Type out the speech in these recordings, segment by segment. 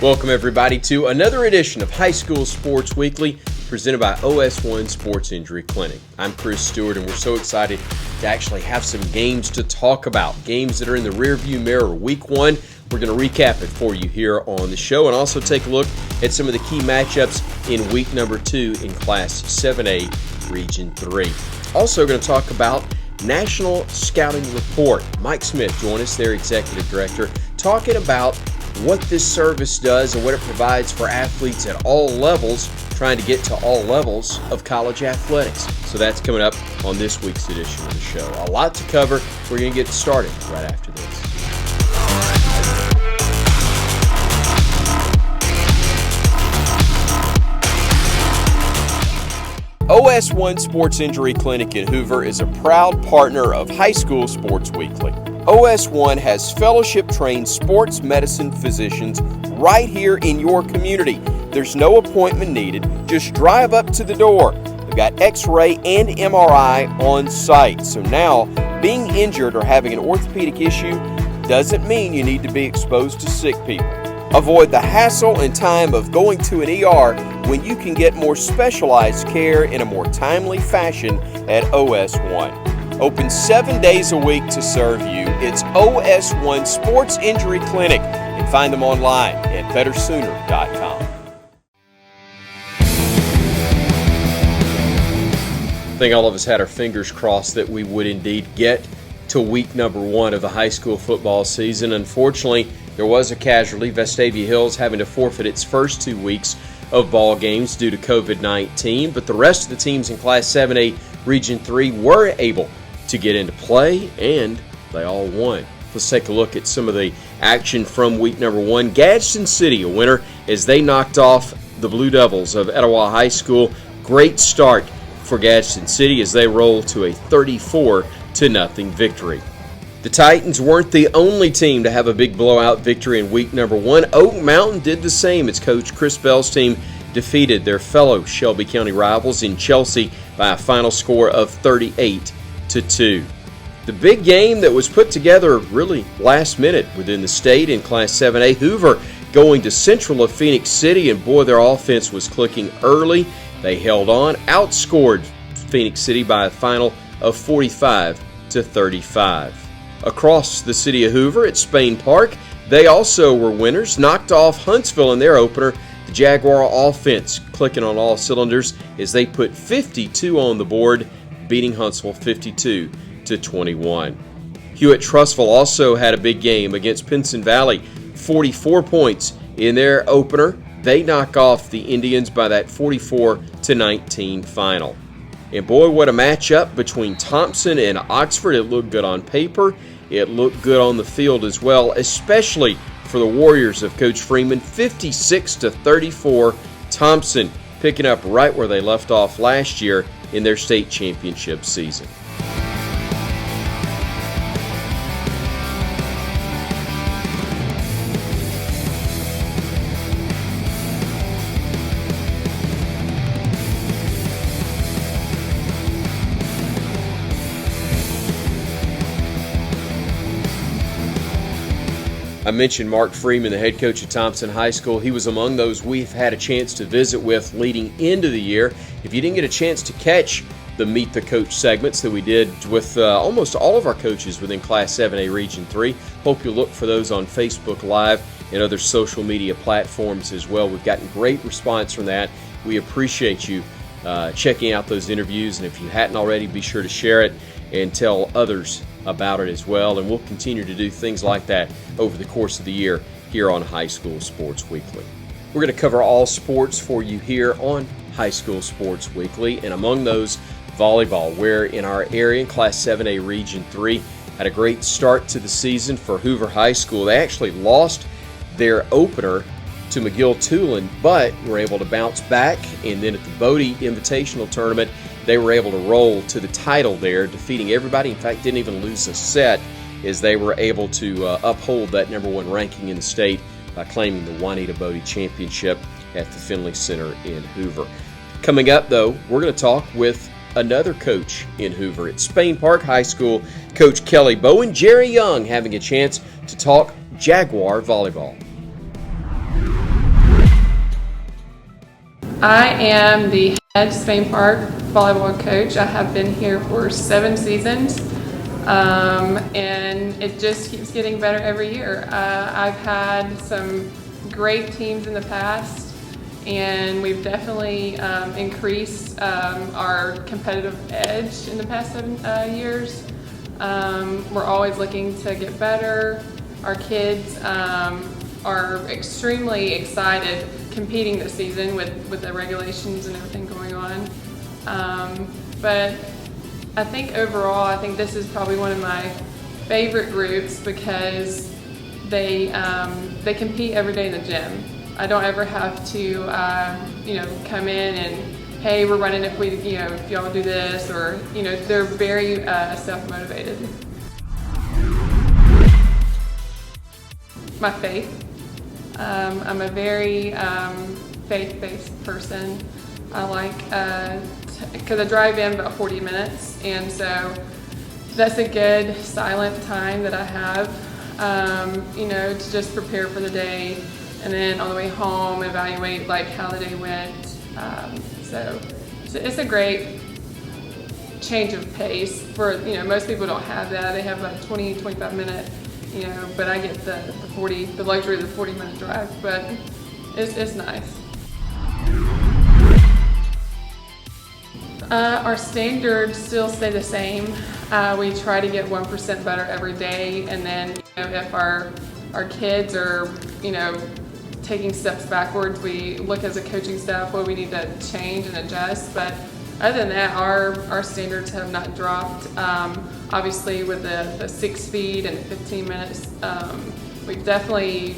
Welcome everybody to another edition of High School Sports Weekly presented by OS1 Sports Injury Clinic. I'm Chris Stewart and we're so excited to actually have some games to talk about. Games that are in the rearview mirror. Week 1, we're going to recap it for you here on the show and also take a look at some of the key matchups in week number 2 in Class 7A Region 3. Also going to talk about National Scouting Report. Mike Smith joined us, their Executive Director, talking about what this service does and what it provides for athletes at all levels, trying to get to all levels of college athletics. So that's coming up on this week's edition of the show. A lot to cover. We're going to get started right after this. OS1 Sports Injury Clinic in Hoover is a proud partner of High School Sports Weekly. OS1 has fellowship-trained sports medicine physicians right here in your community. There's no appointment needed. Just drive up to the door. They've got X-ray and MRI on site. So now, being injured or having an orthopedic issue doesn't mean you need to be exposed to sick people. Avoid the hassle and time of going to an ER when you can get more specialized care in a more timely fashion at OS1. Open 7 days a week to serve you. It's OS1 Sports Injury Clinic, and find them online at bettersooner.com. I think all of us had our fingers crossed that we would indeed get to week number 1 of the high school football season. Unfortunately, there was a casualty. Vestavia Hills having to forfeit its first 2 weeks of ball games due to COVID-19, but the rest of the teams in Class 7A Region 3 were able to get into play, and they all won. Let's take a look at some of the action from week number 1. Gadsden City, a winner as they knocked off the Blue Devils of Etowah High School. Great start for Gadsden City as they roll to a 34-0 victory. The Titans weren't the only team to have a big blowout victory in week number 1. Oak Mountain did the same as Coach Chris Bell's team defeated their fellow Shelby County rivals in Chelsea by a final score of 38-2. The big game that was put together really last minute within the state in Class 7A, Hoover going to Central of Phoenix City, and boy, their offense was clicking early. They held on, outscored Phoenix City by a final of 45-35. Across the city of Hoover at Spain Park, they also were winners, knocked off Huntsville in their opener. The Jaguar offense clicking on all cylinders as they put 52 on the board, beating Huntsville 52-21. Hewitt-Trussville also had a big game against Pinson Valley, 44 points in their opener. They knock off the Indians by that 44-19 final. And boy, what a matchup between Thompson and Oxford. It looked good on paper. It looked good on the field as well, especially for the Warriors of Coach Freeman, 56-34. Thompson picking up right where they left off last year in their state championship season. I mentioned Mark Freeman, the head coach of Thompson High School. He was among those we've had a chance to visit with leading into the year. If you didn't get a chance to catch the Meet the Coach segments that we did with almost all of our coaches within Class 7A Region 3, hope you'll look for those on Facebook Live and other social media platforms as well. We've gotten great response from that. We appreciate you checking out those interviews, and if you hadn't already, be sure to share it and tell others about it as well, and we'll continue to do things like that over the course of the year here on High School Sports Weekly. We're going to cover all sports for you here on High School Sports Weekly, and among those, volleyball, where in our area in Class 7A Region 3 had a great start to the season for Hoover High School. They actually lost their opener to McGill-Tulane, but were able to bounce back, and then at the Bodie Invitational Tournament, they were able to roll to the title there, defeating everybody. In fact, didn't even lose a set as they were able to uphold that number 1 ranking in the state by claiming the Juanita Bodie Championship at the Finley Center in Hoover. Coming up, though, we're going to talk with another coach in Hoover at Spain Park High School, Coach Kelly Bowen. Jerry Young having a chance to talk Jaguar volleyball. I am the head Spain Park volleyball coach. I have been here for 7 seasons, and it just keeps getting better every year. I've had some great teams in the past, and we've definitely increased our competitive edge in the past 7 years. We're always looking to get better. Our kids are extremely excited competing this season with the regulations and everything going on. But I think overall, I think this is probably one of my favorite groups because they compete every day in the gym. I don't ever have to come in and, hey, we're running if y'all do this, or they're very self-motivated. My faith. I'm a very faith-based person. I like, because I drive in about 40 minutes, and so that's a good silent time that I have, to just prepare for the day, and then on the way home evaluate how the day went. So it's a great change of pace for, most people don't have that. They have about 20, 25 minute, but I get the luxury of the 40-minute drive, but it's nice. Our standards still stay the same. We try to get 1% better every day, and then if our kids are taking steps backwards, we look as a coaching staff what we need to change and adjust. But other than that, our standards have not dropped. Obviously, with the 6 feet and 15 minutes, we've definitely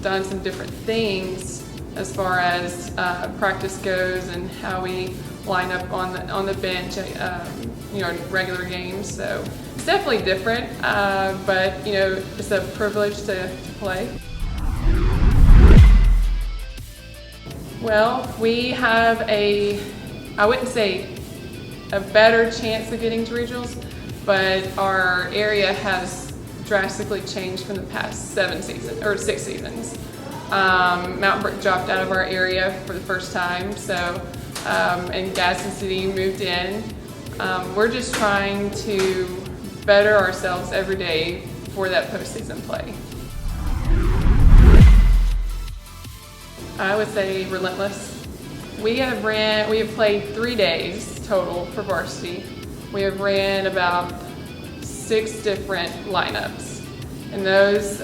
done some different things as far as practice goes and how we line up on the bench, in regular games. So it's definitely different, but it's a privilege to play. Well, we have I wouldn't say a better chance of getting to regionals, but our area has drastically changed from the past 6 seasons. Mountain Brook dropped out of our area for the first time, and Gadsden City moved in. We're just trying to better ourselves every day for that postseason play. I would say relentless. We have played 3 days total for varsity. We have ran about 6 different lineups, and those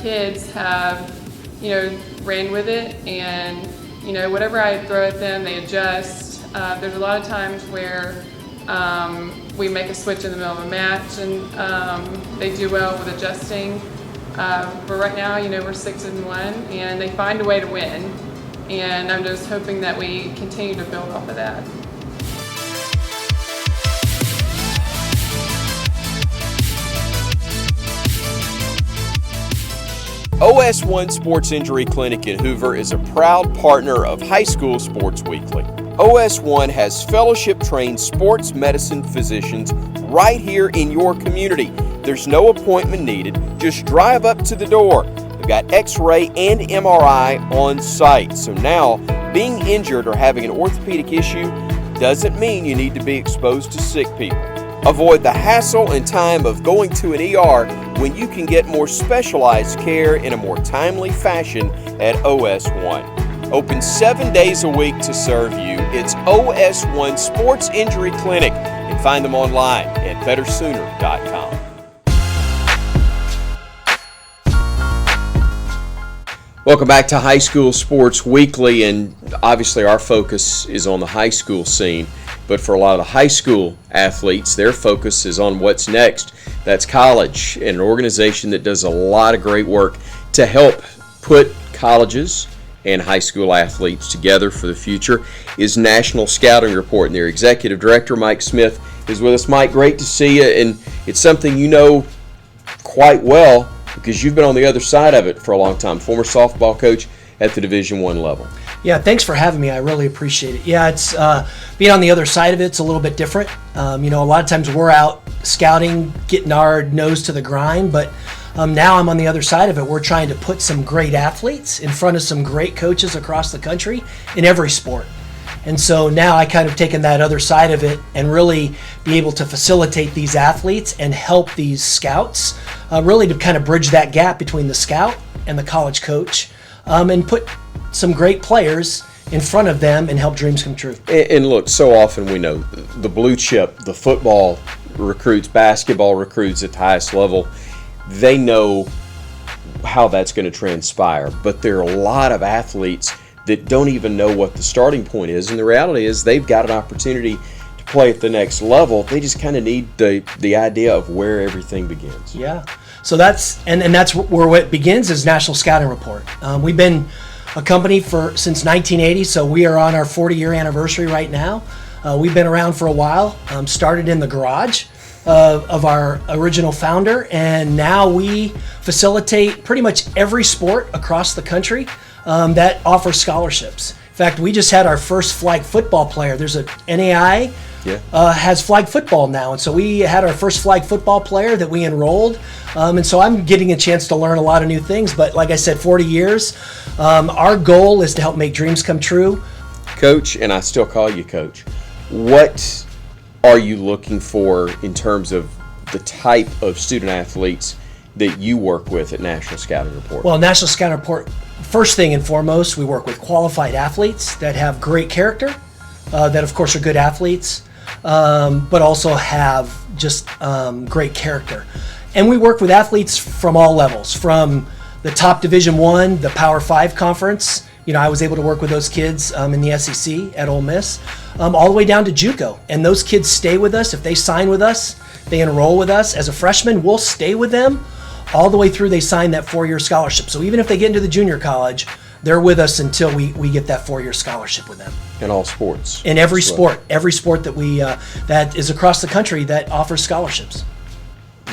kids have, ran with it, and whatever I throw at them, they adjust. There's a lot of times where we make a switch in the middle of a match, and they do well with adjusting. But right now, we're 6-1, and they find a way to win. And I'm just hoping that we continue to build off of that. OS1 Sports Injury Clinic in Hoover is a proud partner of High School Sports Weekly. OS1 has fellowship-trained sports medicine physicians right here in your community. There's no appointment needed. Just drive up to the door. They've got X-ray and MRI on site. So now, being injured or having an orthopedic issue doesn't mean you need to be exposed to sick people. Avoid the hassle and time of going to an ER when you can get more specialized care in a more timely fashion at OS1. Open 7 days a week to serve you. It's OS1 Sports Injury Clinic, and find them online at bettersooner.com. Welcome back to High School Sports Weekly, and obviously our focus is on the high school scene, but for a lot of the high school athletes, their focus is on what's next. That's college, and an organization that does a lot of great work to help put colleges and high school athletes together for the future is National Scouting Report, and their executive director, Mike Smith, is with us. Mike, great to see you, and it's something you know quite well because you've been on the other side of it for a long time, former softball coach at the Division I level. Yeah, thanks for having me. I really appreciate it. Yeah, it's being on the other side of it's a little bit different. A lot of times we're out scouting, getting our nose to the grind, but now I'm on the other side of it. We're trying to put some great athletes in front of some great coaches across the country in every sport. And so now I kind of taken that other side of it and really be able to facilitate these athletes and help these scouts, really to kind of bridge that gap between the scout and the college coach, and put some great players in front of them and help dreams come true. And look, so often we know the blue chip, the football recruits, basketball recruits at the highest level, they know how that's going to transpire. But there are a lot of athletes that don't even know what the starting point is. And the reality is they've got an opportunity to play at the next level. They just kind of need the idea of where everything begins. Yeah. So that's where it begins is National Scouting Report. We've been a company since 1980, so we are on our 40-year anniversary right now. We've been around for a while, started in the garage of our original founder, and now we facilitate pretty much every sport across the country that offers scholarships. In fact, we just had our first flag football player. There's a NAI has flag football now, and so we had our first flag football player that we enrolled, and so I'm getting a chance to learn a lot of new things. But like I said, 40 years, our goal is to help make dreams come true. Coach, and I still call you Coach, what are you looking for in terms of the type of student athletes that you work with at National Scouting Report? Well, National Scouting Report, first thing and foremost, we work with qualified athletes that have great character, that of course are good athletes, but also have just great character. And we work with athletes from all levels, from the top Division I, the Power 5 conference. You know, I was able to work with those kids in the SEC at Ole Miss, all the way down to JUCO. And those kids stay with us. If they sign with us, they enroll with us. As a freshman, we'll stay with them all the way through they sign that 4-year scholarship. So even if they get into the junior college, they're with us until we get that 4-year scholarship with them. In all sports. In every sport that we that is across the country that offers scholarships.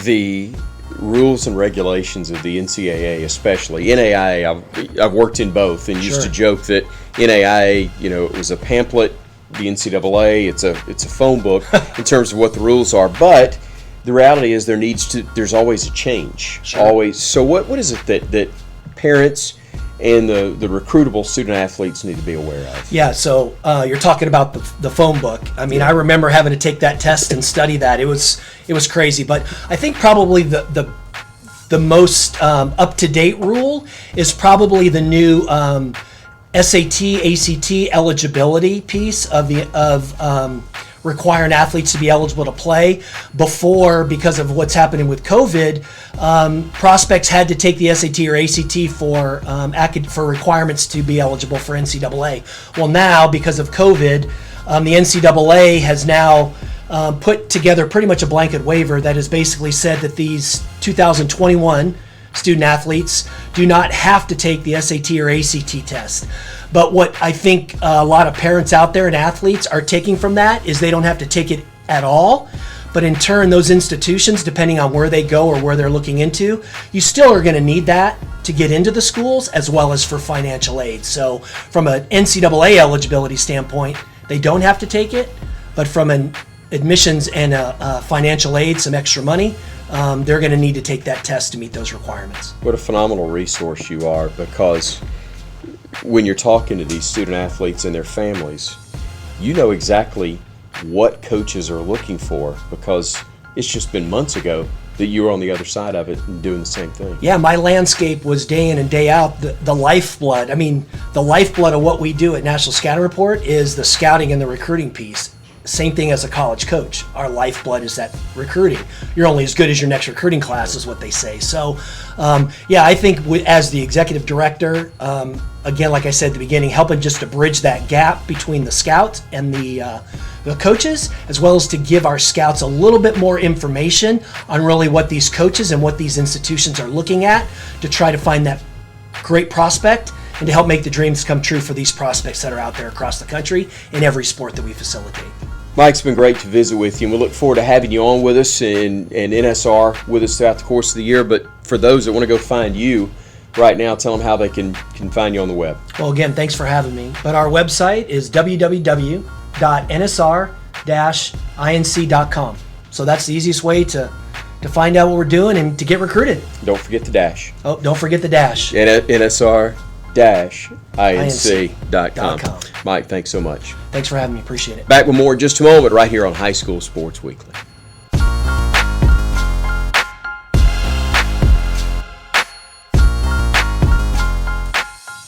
The rules and regulations of the NCAA, especially NAIA, I've worked in both, and used to joke that NAIA, you know, it was a pamphlet. The NCAA, it's a phone book in terms of what the rules are. But the reality is there's always a change. Sure. Always. So what is it that parents and the recruitable student athletes need to be aware of? Yeah, so you're talking about the phone book. I mean, I remember having to take that test and study that. It was crazy. But I think probably the most up-to-date rule is probably the new SAT, ACT eligibility piece of requiring athletes to be eligible to play. Before, because of what's happening with COVID, prospects had to take the SAT or ACT for requirements to be eligible for NCAA. Well, now, because of COVID, the NCAA has now put together pretty much a blanket waiver that has basically said that these 2021 student athletes do not have to take the SAT or ACT test. But what I think a lot of parents out there and athletes are taking from that is they don't have to take it at all. But in turn, those institutions, depending on where they go or where they're looking into, you still are going to need that to get into the schools as well as for financial aid. So from an NCAA eligibility standpoint, they don't have to take it. But from an admissions and a financial aid, some extra money, they're going to need to take that test to meet those requirements. What a phenomenal resource you are, because when you're talking to these student athletes and their families, you know exactly what coaches are looking for, because it's just been months ago that you were on the other side of it and doing the same thing. Yeah, my landscape was day in and day out the lifeblood. I mean, the lifeblood of what we do at National Scouting Report is the scouting and the recruiting piece. Same thing as a college coach. Our lifeblood is that recruiting. You're only as good as your next recruiting class, is what they say. So, I think as the executive director, again, like I said at the beginning, helping just to bridge that gap between the scouts and the coaches, as well as to give our scouts a little bit more information on really what these coaches and what these institutions are looking at to try to find that great prospect and to help make the dreams come true for these prospects that are out there across the country in every sport that we facilitate. Mike, it's been great to visit with you, and we look forward to having you on with us and NSR with us throughout the course of the year. But for those that want to go find you right now, tell them how they can find you on the web. Well, again, thanks for having me. But our website is www.nsr-inc.com. So that's the easiest way to find out what we're doing and to get recruited. Don't forget the dash. Oh, don't forget the dash. NSR high-school-inc.com. Mike, thanks so much. Thanks for having me. Appreciate it. Back with more in just a moment right here on High School Sports Weekly.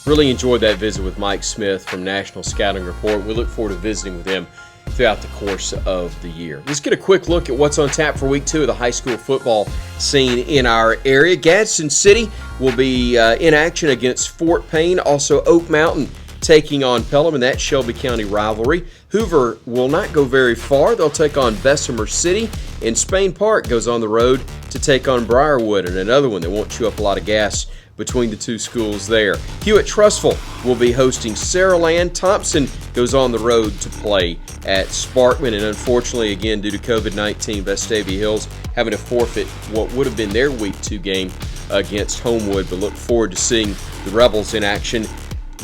Really enjoyed that visit with Mike Smith from National Scouting Report. We look forward to visiting with him throughout the course of the year. Let's get a quick look at what's on tap for week 2 of the high school football scene in our area. Gadsden City will be in action against Fort Payne. Also Oak Mountain taking on Pelham in that Shelby County rivalry. Hoover will not go very far. They'll take on Bessemer City. And Spain Park goes on the road to take on Briarwood, and another one that won't chew up a lot of gas between the two schools there. Hewitt-Trussville will be hosting Saraland. Thompson goes on the road to play at Sparkman, and unfortunately, again, due to COVID-19, Vestavia Hills having to forfeit what would have been their Week 2 game against Homewood, but look forward to seeing the Rebels in action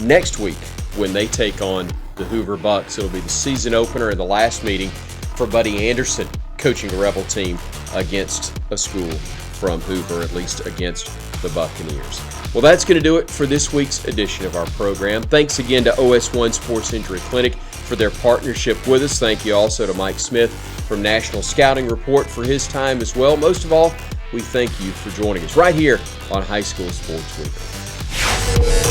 next week when they take on the Hoover Bucks. It'll be the season opener and the last meeting for Buddy Anderson coaching a Rebel team against a school from Hoover, at least against the Buccaneers. Well, that's going to do it for this week's edition of our program. Thanks again to OS1 Sports Injury Clinic for their partnership with us. Thank you also to Mike Smith from National Scouting Report for his time as well. Most of all, we thank you for joining us right here on High School Sports Weekly.